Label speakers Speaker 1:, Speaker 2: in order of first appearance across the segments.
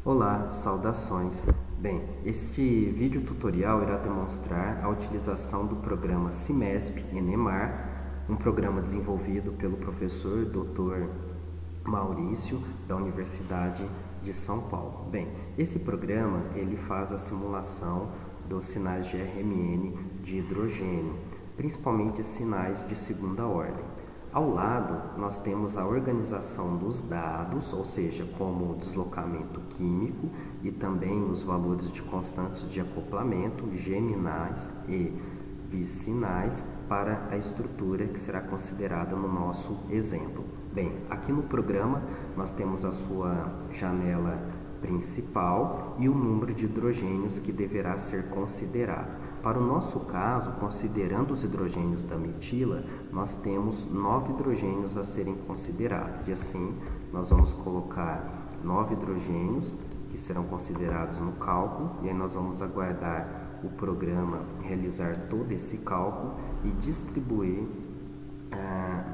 Speaker 1: Olá, saudações! Bem, este vídeo tutorial irá demonstrar a utilização do programa CIMESP-ENEMAR, um programa desenvolvido pelo professor Dr. Maurício, da Universidade de São Paulo. Bem, esse programa ele faz a simulação dos sinais de RMN de hidrogênio, principalmente sinais de segunda ordem. Ao lado, nós temos a organização dos dados, ou seja, como o deslocamento químico e também os valores de constantes de acoplamento, geminais e vicinais, para a estrutura que será considerada no nosso exemplo. Bem, aqui no programa nós temos a sua janela principal e o número de hidrogênios que deverá ser considerado. Para o nosso caso, considerando os hidrogênios da metila, nós temos 9 hidrogênios a serem considerados. E assim, nós vamos colocar 9 hidrogênios que serão considerados no cálculo. E aí nós vamos aguardar o programa realizar todo esse cálculo e distribuir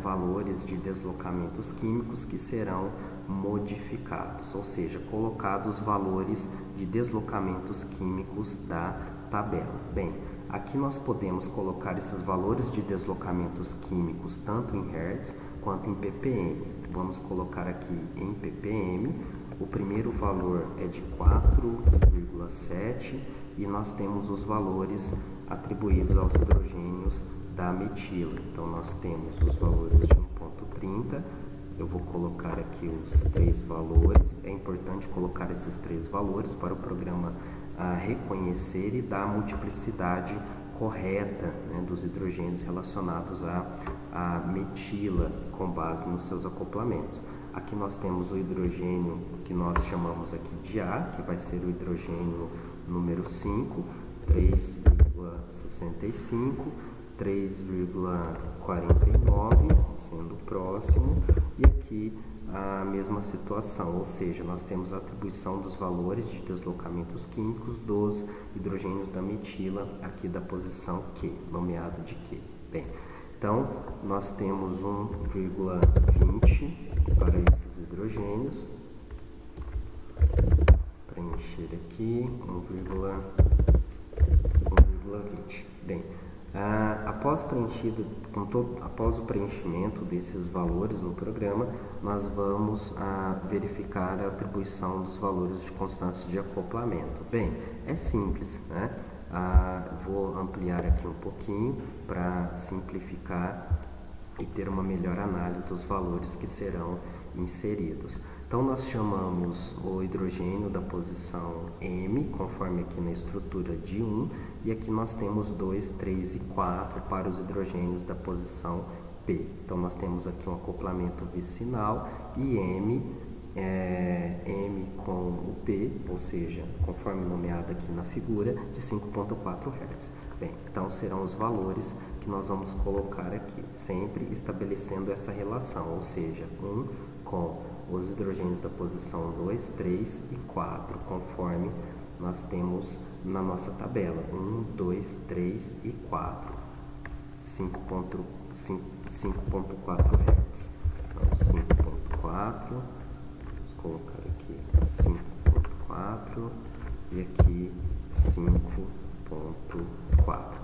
Speaker 1: valores de deslocamentos químicos que serão modificados, ou seja, colocados valores de deslocamentos químicos da tabela. Bem, aqui nós podemos colocar esses valores de deslocamentos químicos tanto em Hertz quanto em ppm. Vamos colocar aqui em ppm. O primeiro valor é de 4,7 e nós temos os valores atribuídos aos hidrogênios da metila. Então nós temos os valores de 1,30. Eu vou colocar aqui os 3 valores. É importante colocar esses 3 valores para o programa reconhecer e dar a multiplicidade correta, né, dos hidrogênios relacionados à metila com base nos seus acoplamentos. Aqui nós temos o hidrogênio que nós chamamos aqui de A, que vai ser o hidrogênio número 5, 3,65, 3,49, sendo próximo, e aqui a mesma situação, ou seja, nós temos a atribuição dos valores de deslocamentos químicos dos hidrogênios da metila aqui da posição Q, nomeado de Q. Bem, então nós temos 1,20 para esses hidrogênios, preencher aqui 1,20. Bem, após o preenchimento desses valores no programa, nós vamos verificar a atribuição dos valores de constantes de acoplamento. Bem, é simples, né? Vou ampliar aqui um pouquinho para simplificar e ter uma melhor análise dos valores que serão inseridos. Então nós chamamos o hidrogênio da posição M, conforme aqui na estrutura de 1, e aqui nós temos 2, 3 e 4 para os hidrogênios da posição P. Então nós temos aqui um acoplamento vicinal e M com o P, ou seja, conforme nomeado aqui na figura, de 5,4 Hz. Bem, então serão os valores que nós vamos colocar aqui, sempre estabelecendo essa relação, ou seja, 1 com os hidrogênios da posição 2, 3 e 4, conforme nós temos na nossa tabela, 1, 2, 3 e 4, 5,4 Hz. Então, 5,4, vamos colocar aqui 5,4 e aqui 5,4.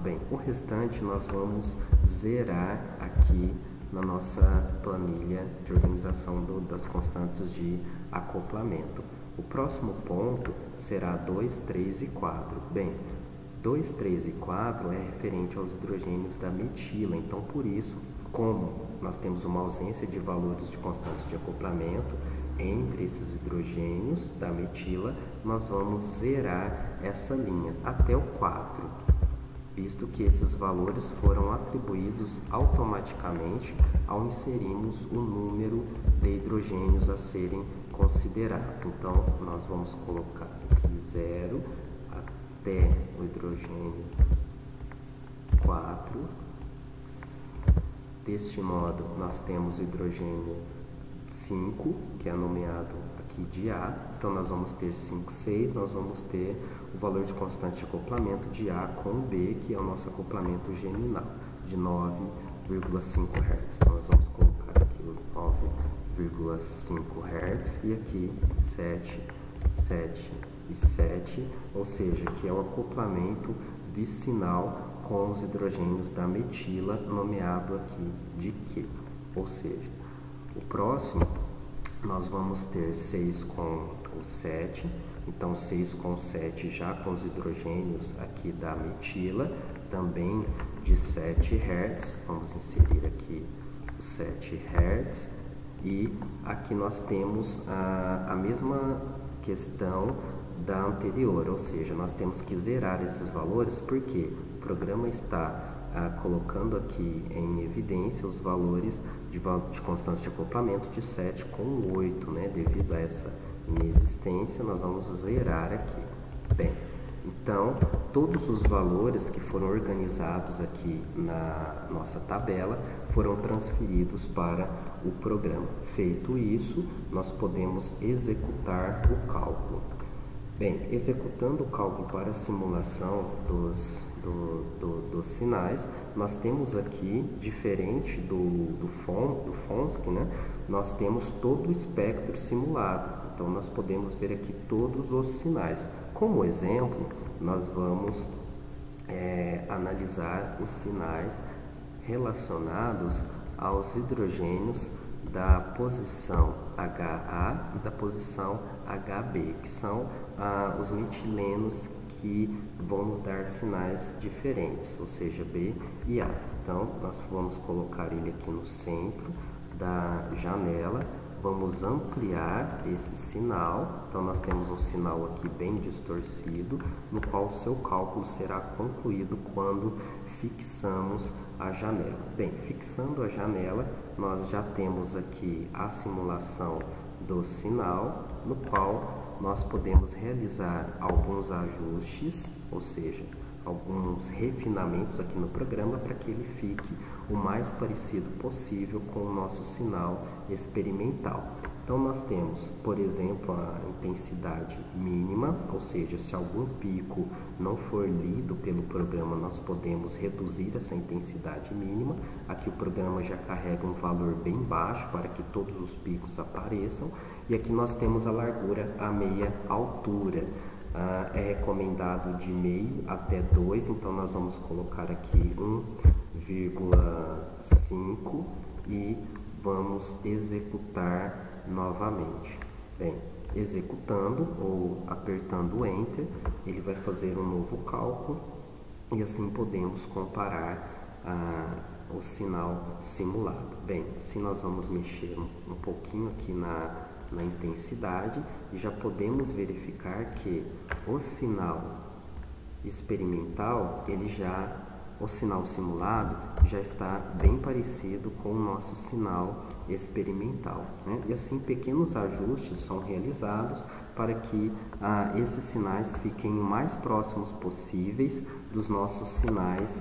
Speaker 1: Bem, o restante nós vamos zerar aqui na nossa planilha de organização das constantes de acoplamento. O próximo ponto será 2, 3 e 4. Bem, 2, 3 e 4 é referente aos hidrogênios da metila, então por isso, como nós temos uma ausência de valores de constantes de acoplamento entre esses hidrogênios da metila, nós vamos zerar essa linha até o 4. Visto que esses valores foram atribuídos automaticamente ao inserirmos o número de hidrogênios a serem considerados. Então, nós vamos colocar aqui 0 até o hidrogênio 4. Deste modo, nós temos o hidrogênio 5, que é nomeado aqui de A. Então, nós vamos ter 5, 6, nós vamos ter o valor de constante de acoplamento de A com B, que é o nosso acoplamento geminal, de 9,5 Hz. Então, nós vamos colocar aqui o 9,5 Hz e aqui 7 7 e 7, ou seja, que é o acoplamento vicinal com os hidrogênios da metila, nomeado aqui de Q. Ou seja, o próximo nós vamos ter 6 com o 7, então 6 com 7 já com os hidrogênios aqui da metila, também de 7 Hz, vamos inserir aqui os 7 Hz, e aqui nós temos a mesma questão da anterior, ou seja, nós temos que zerar esses valores porque o programa está colocando aqui em evidência os valores de constância de acoplamento de 7 com 8, né? Devido a essa inexistência, nós vamos zerar aqui. Bem, então, todos os valores que foram organizados aqui na nossa tabela foram transferidos para o programa. Feito isso, nós podemos executar o cálculo. Bem, executando o cálculo para a simulação dos sinais, nós temos aqui, diferente do FONSC, né? Nós temos todo o espectro simulado. Então, nós podemos ver aqui todos os sinais. Como exemplo, nós vamos analisar os sinais relacionados aos hidrogênios da posição HA e da posição HB, que são os metilenos que vão nos dar sinais diferentes, ou seja, B e A. Então, nós vamos colocar ele aqui no centro da janela, vamos ampliar esse sinal. Então, nós temos um sinal aqui bem distorcido, no qual o seu cálculo será concluído quando fixamos a janela. Bem, fixando a janela, nós já temos aqui a simulação do sinal, no qual nós podemos realizar alguns ajustes, ou seja, alguns refinamentos aqui no programa para que ele fique o mais parecido possível com o nosso sinal experimental. Então, nós temos, por exemplo, a intensidade mínima, ou seja, se algum pico não for lido pelo programa, nós podemos reduzir essa intensidade mínima. Aqui o programa já carrega um valor bem baixo para que todos os picos apareçam. E aqui nós temos a largura a meia altura. É recomendado de meio até 2, então nós vamos colocar aqui 1,5 e vamos executar novamente. Bem, executando ou apertando Enter, ele vai fazer um novo cálculo e assim podemos comparar o sinal simulado. Bem, se nós vamos mexer um pouquinho aqui na intensidade, e já podemos verificar que o sinal experimental, o sinal simulado já está bem parecido com o nosso sinal experimental, né? E assim pequenos ajustes são realizados para que esses sinais fiquem o mais próximos possíveis dos nossos sinais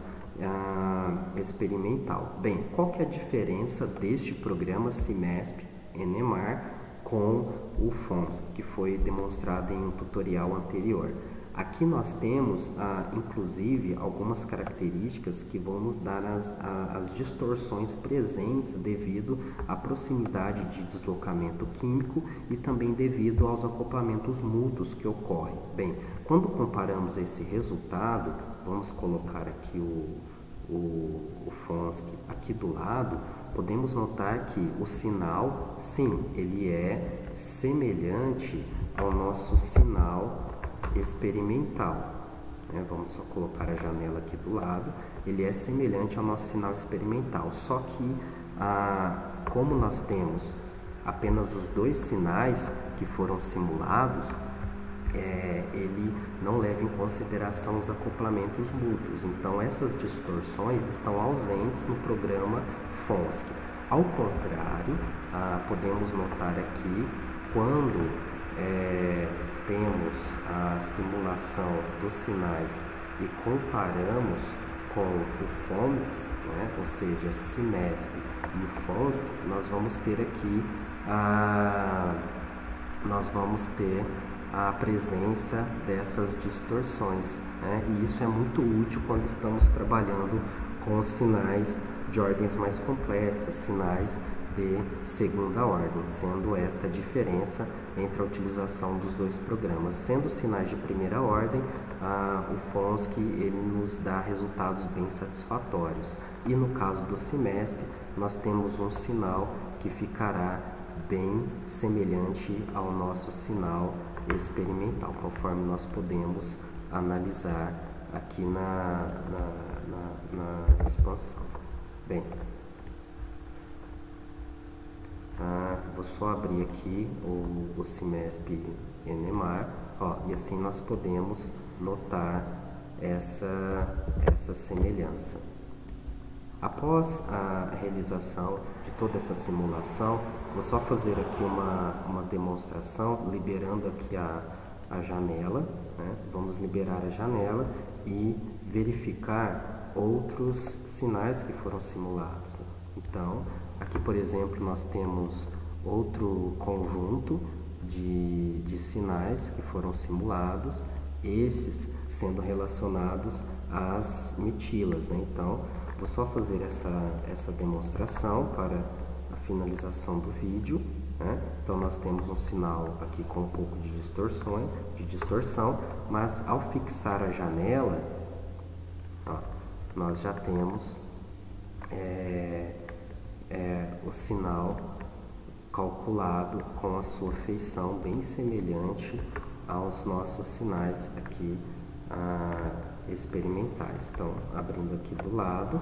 Speaker 1: experimental. Bem, qual que é a diferença deste programa CIMESP-NEMAR com o FONSC, que foi demonstrado em um tutorial anterior? Aqui nós temos, inclusive, algumas características que vão nos dar as distorções presentes devido à proximidade de deslocamento químico e também devido aos acoplamentos mútuos que ocorrem. Bem, quando comparamos esse resultado, vamos colocar aqui o FONSC aqui do lado, podemos notar que o sinal, sim, ele é semelhante ao nosso sinal experimental, né? Vamos só colocar a janela aqui do lado. Ele é semelhante ao nosso sinal experimental, só que como nós temos apenas os dois sinais que foram simulados, ele não leva em consideração os acoplamentos mútuos. Então, essas distorções estão ausentes no programa FONSC. Ao contrário, podemos notar aqui, quando temos a simulação dos sinais e comparamos com o FONSC, né, ou seja, CIMESP e o FONSC, nós vamos ter aqui a presença dessas distorções, né? E isso é muito útil quando estamos trabalhando com sinais de ordens mais complexas, sinais de segunda ordem, sendo esta a diferença entre a utilização dos dois programas. Sendo sinais de primeira ordem, o FONSC ele nos dá resultados bem satisfatórios. E no caso do CIMESP, nós temos um sinal que ficará bem semelhante ao nosso sinal experimental, conforme nós podemos analisar aqui na expansão. Bem, vou só abrir aqui o CIMESP NEMAR, e assim nós podemos notar essa semelhança. Após a realização de toda essa simulação, vou só fazer aqui uma demonstração, liberando aqui a janela, né? Vamos liberar a janela e verificar outros sinais que foram simulados. Então, aqui, por exemplo, nós temos outro conjunto de sinais que foram simulados, esses sendo relacionados às metilas, né? Então, vou só fazer essa demonstração para a finalização do vídeo, né? Então, nós temos um sinal aqui com um pouco de distorção, mas ao fixar a janela, nós já temos o sinal calculado com a sua feição bem semelhante aos nossos sinais aqui experimentais. Então, abrindo aqui do lado,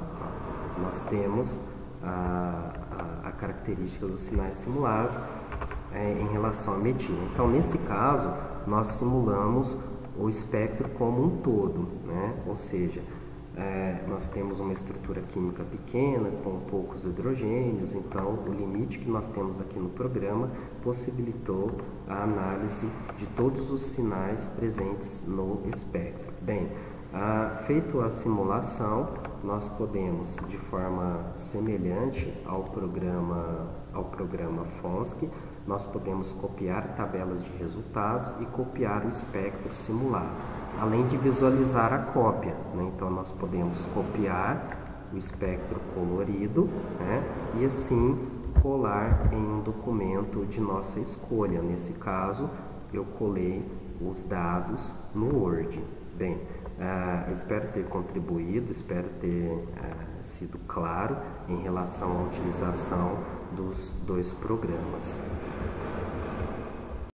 Speaker 1: nós temos a característica dos sinais simulados em relação à metila. Então, nesse caso, nós simulamos o espectro como um todo, né? Ou seja, nós temos uma estrutura química pequena, com poucos hidrogênios, então o limite que nós temos aqui no programa possibilitou a análise de todos os sinais presentes no espectro. Bem, feito a simulação, nós podemos, de forma semelhante ao programa FONSC, nós podemos copiar tabelas de resultados e copiar o espectro simulado, além de visualizar a cópia, né? Então, nós podemos copiar o espectro colorido, né? E assim colar em um documento de nossa escolha. Nesse caso, eu colei os dados no Word. Bem, eu espero ter contribuído, espero ter sido claro em relação à utilização dos dois programas.